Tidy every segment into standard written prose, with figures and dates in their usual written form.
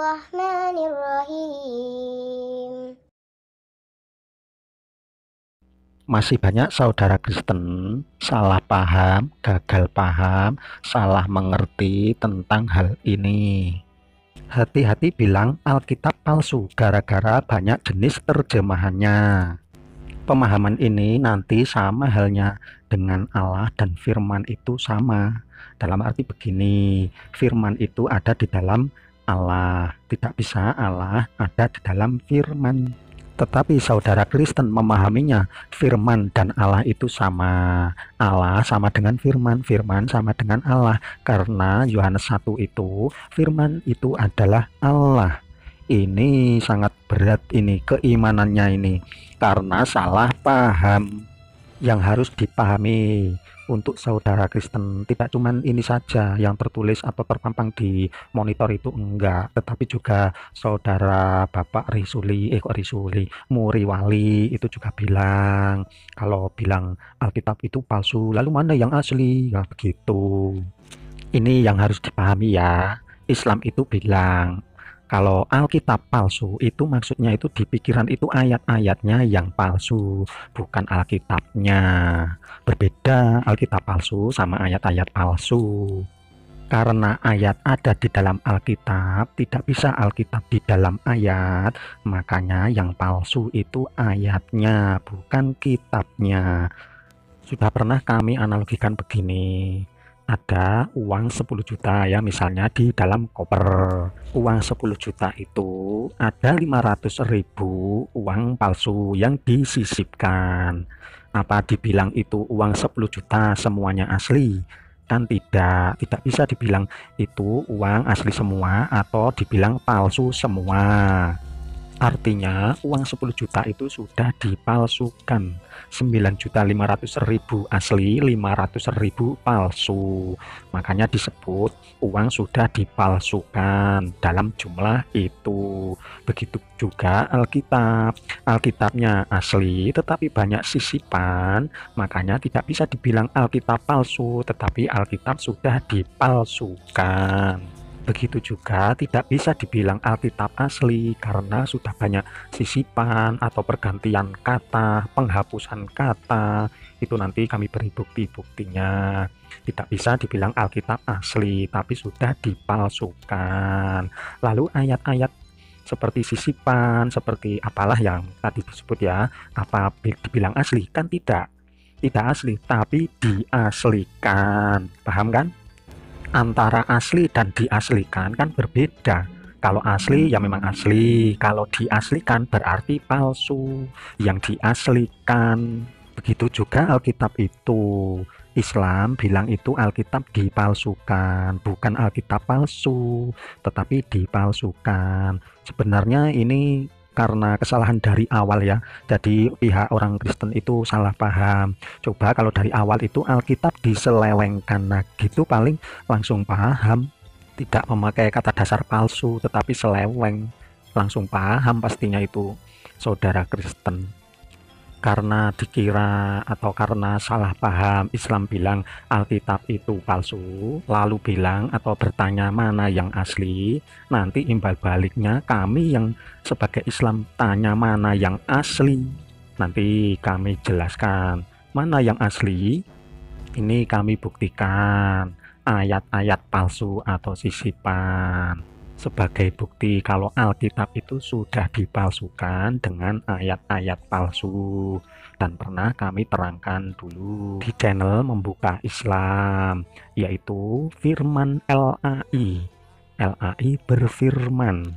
Bismillahirrahmanirrahim. Masih banyak saudara Kristen salah paham, gagal paham, salah mengerti tentang hal ini. Hati-hati bilang Alkitab palsu gara-gara banyak jenis terjemahannya. Pemahaman ini nanti sama halnya dengan Allah dan firman itu sama. Dalam arti begini, firman itu ada di dalam Allah, tidak bisa Allah ada di dalam firman. Tetapi saudara Kristen memahaminya, firman dan Allah itu sama. Allah sama dengan firman, firman sama dengan Allah. Karena Yohanes 1 itu, firman itu adalah Allah. Ini sangat berat ini, keimanannya ini. Karena salah paham yang harus dipahami untuk saudara Kristen. Tidak cuma ini saja yang tertulis atau terpampang di monitor itu, enggak, tetapi juga saudara Bapak Muri Wali itu juga bilang kalau bilang Alkitab itu palsu, lalu mana yang asli? Ya begitu. Ini yang harus dipahami ya. Islam itu bilang kalau Alkitab palsu itu maksudnya itu di pikiran itu ayat-ayatnya yang palsu, bukan Alkitabnya. Berbeda Alkitab palsu sama ayat-ayat palsu. Karena ayat ada di dalam Alkitab, tidak bisa Alkitab di dalam ayat, makanya yang palsu itu ayatnya, bukan kitabnya. Sudah pernah kami analogikan begini, ada uang 10 juta ya misalnya di dalam koper. Uang 10 juta itu ada 500.000 uang palsu yang disisipkan. Apa dibilang itu uang 10 juta semuanya asli? Kan tidak bisa dibilang itu uang asli semua atau dibilang palsu semua. Artinya uang 10 juta itu sudah dipalsukan. 9.500.000 asli, 500.000 palsu. Makanya disebut uang sudah dipalsukan dalam jumlah itu. Begitu juga Alkitab. Alkitabnya asli tetapi banyak sisipan, makanya tidak bisa dibilang Alkitab palsu, tetapi Alkitab sudah dipalsukan. Begitu juga tidak bisa dibilang Alkitab asli karena sudah banyak sisipan atau pergantian kata, penghapusan kata. Itu nanti kami beri bukti-buktinya. Tidak bisa dibilang Alkitab asli, tapi sudah dipalsukan. Lalu ayat-ayat seperti sisipan, seperti apalah yang tadi disebut ya, apa dibilang asli? Kan tidak asli, tapi diaslikan. Paham kan? Antara asli dan diaslikan kan berbeda. Kalau asli ya memang asli, kalau diaslikan berarti palsu. Yang diaslikan. Begitu juga Alkitab itu. Islam bilang itu Alkitab dipalsukan, bukan Alkitab palsu, tetapi dipalsukan. Sebenarnya ini karena kesalahan dari awal ya. Jadi pihak orang Kristen itu salah paham. Coba kalau dari awal itu Alkitab diselewengkan, nah gitu paling langsung paham. Tidak memakai kata dasar palsu, tetapi seleweng. Langsung paham pastinya itu saudara Kristen. Karena dikira atau karena salah paham, Islam bilang Alkitab itu palsu, lalu bilang atau bertanya mana yang asli. Nanti imbal baliknya kami yang sebagai Islam tanya mana yang asli. Nanti kami jelaskan mana yang asli. Ini kami buktikan ayat-ayat palsu atau sisipan sebagai bukti kalau Alkitab itu sudah dipalsukan dengan ayat-ayat palsu. Dan pernah kami terangkan dulu di channel Membuka Islam, yaitu firman LAI. LAI berfirman,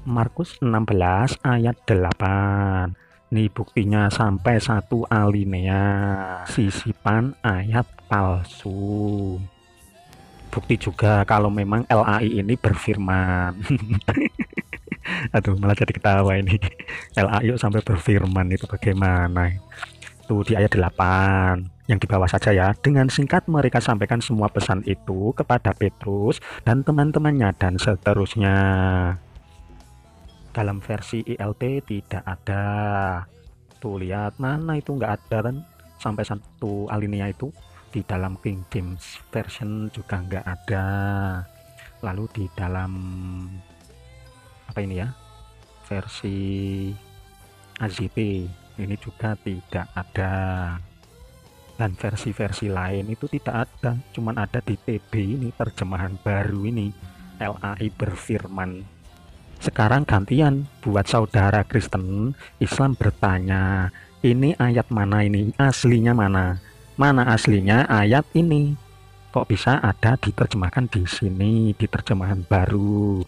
Markus 16 ayat 8. Ini buktinya sampai satu alinea, sisipan ayat palsu. Bukti juga kalau memang LAI ini berfirman. Aduh, malah jadi ketawa ini. LAI sampai berfirman itu bagaimana? Itu di ayat 8 yang di bawah saja ya. Dengan singkat mereka sampaikan semua pesan itu kepada Petrus dan teman-temannya dan seterusnya. Dalam versi ILT tidak ada. Tuh lihat, mana itu nggak ada kan? Sampai satu alinea itu. Di dalam King James Version juga nggak ada. Lalu di dalam apa ini ya, versi AZP ini juga tidak ada, dan versi-versi lain itu tidak ada, cuman ada di TB ini, terjemahan baru ini, LAI berfirman. Sekarang gantian buat saudara Kristen Islam bertanya, ini ayat mana, ini aslinya mana? Mana aslinya ayat ini? Kok bisa ada diterjemahkan di sini, di terjemahan baru?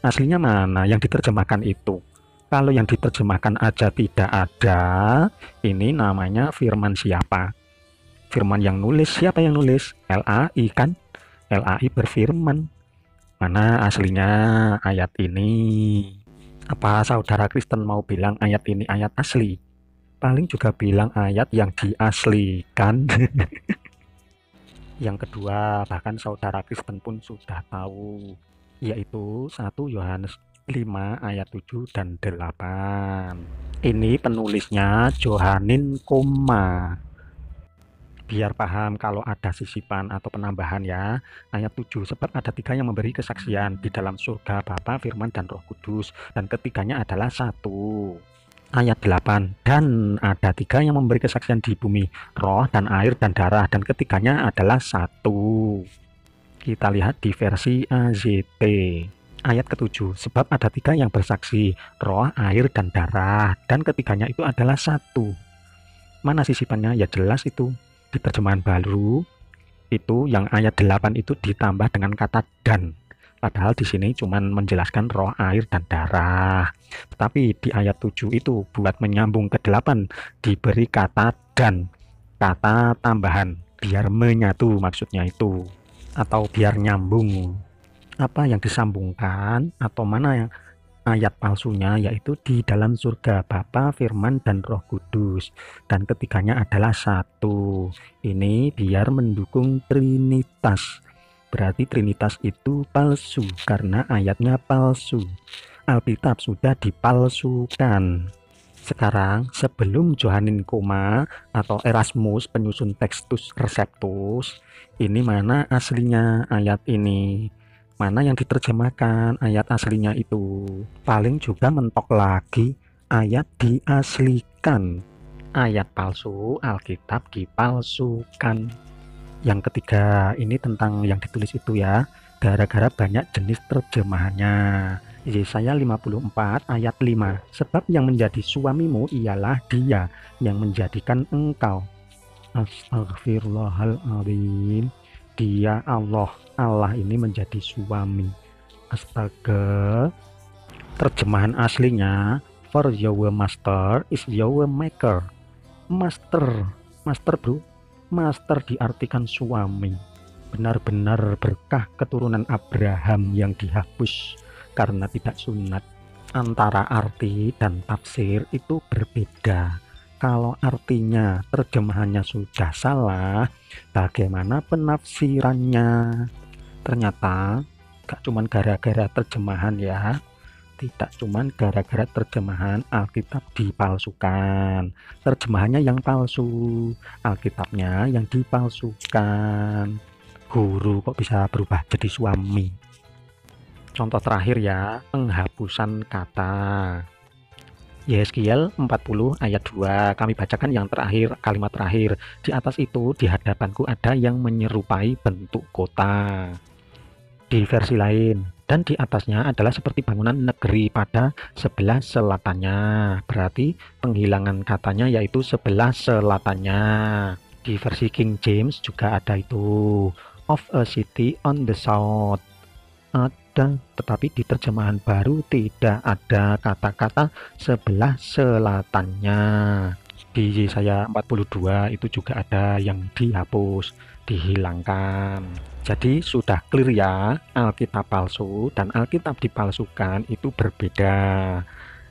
Aslinya mana yang diterjemahkan itu? Kalau yang diterjemahkan aja tidak ada, ini namanya firman siapa? Firman yang nulis, siapa yang nulis? LAI kan? LAI berfirman. Mana aslinya ayat ini? Apa saudara Kristen mau bilang ayat ini ayat asli? Paling juga bilang ayat yang diaslikan. Yang kedua, bahkan saudara Kristen pun sudah tahu, yaitu 1 Yohanes 5 ayat 7 dan 8. Ini penulisnya Johanin Koma. Biar paham kalau ada sisipan atau penambahan ya. Ayat 7, sebab ada 3 yang memberi kesaksian di dalam surga, Bapa, Firman, dan Roh Kudus, dan ketiganya adalah 1. Ayat 8, dan ada 3 yang memberi kesaksian di bumi, roh dan air dan darah, dan ketiganya adalah 1. Kita lihat di versi AZP. Ayat ke-7, sebab ada 3 yang bersaksi, roh, air, dan darah, dan ketiganya itu adalah 1. Mana sisipannya? Ya jelas itu. Di terjemahan baru, itu yang ayat 8 itu ditambah dengan kata dan. Padahal di sini cuma menjelaskan roh, air, dan darah. Tetapi di ayat 7 itu buat menyambung ke 8 diberi kata dan, kata tambahan, biar menyatu maksudnya itu, atau biar nyambung. Apa yang disambungkan atau mana yang ayat palsunya, yaitu di dalam surga, Bapa, Firman, dan Roh Kudus, dan ketiganya adalah 1. Ini biar mendukung Trinitas. Berarti Trinitas itu palsu karena ayatnya palsu. Alkitab sudah dipalsukan. Sekarang sebelum Johanin Koma atau Erasmus penyusun Textus Receptus, ini mana aslinya ayat ini? Mana yang diterjemahkan ayat aslinya itu? Paling juga mentok lagi ayat diaslikan. Ayat palsu, Alkitab dipalsukan. Yang ketiga, ini tentang yang ditulis itu ya, gara-gara banyak jenis terjemahannya. Yesaya 54 ayat 5, sebab yang menjadi suamimu ialah Dia yang menjadikan engkau. Astagfirullahaladzim. Dia Allah ini menjadi suami. Astaga. Terjemahan aslinya, for your master is your maker. Master bro, master diartikan suami. Benar-benar berkah keturunan Abraham yang dihapus karena tidak sunat. Antara arti dan tafsir itu berbeda. Kalau artinya terjemahannya sudah salah, bagaimana penafsirannya? Ternyata gak cuman gara-gara terjemahan ya, tidak cuman gara-gara terjemahan Alkitab dipalsukan, terjemahannya yang palsu, Alkitabnya yang dipalsukan. Guru kok bisa berubah jadi suami? Contoh terakhir ya, penghapusan kata. Yeskiel 40 ayat 2, kami bacakan yang terakhir, kalimat terakhir. Di atas itu, di hadapanku ada yang menyerupai bentuk kota. Di versi lain, dan di atasnya adalah seperti bangunan negeri pada sebelah selatannya. Berarti penghilangan katanya yaitu sebelah selatannya. Di versi King James juga ada itu, of a city on the south. Ada, tetapi di terjemahan baru tidak ada kata-kata sebelah selatannya. Di Yesaya 42 itu juga ada yang dihapus, dihilangkan. Jadi sudah clear ya, Alkitab palsu dan Alkitab dipalsukan itu berbeda.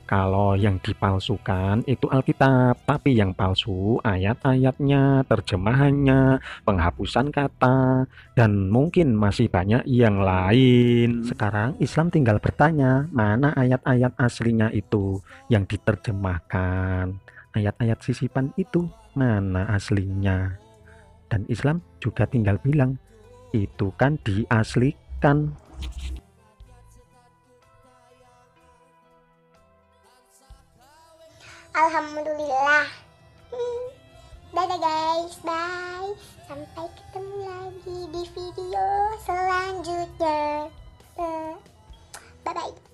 Kalau yang dipalsukan itu Alkitab, tapi yang palsu ayat-ayatnya, terjemahannya, penghapusan kata, dan mungkin masih banyak yang lain. Sekarang Islam tinggal bertanya, mana ayat-ayat aslinya itu yang diterjemahkan? Ayat-ayat sisipan itu mana aslinya? Dan Islam juga tinggal bilang, itu kan diaslikan. Alhamdulillah. Dadah guys, bye. Sampai ketemu lagi di video selanjutnya. Bye bye.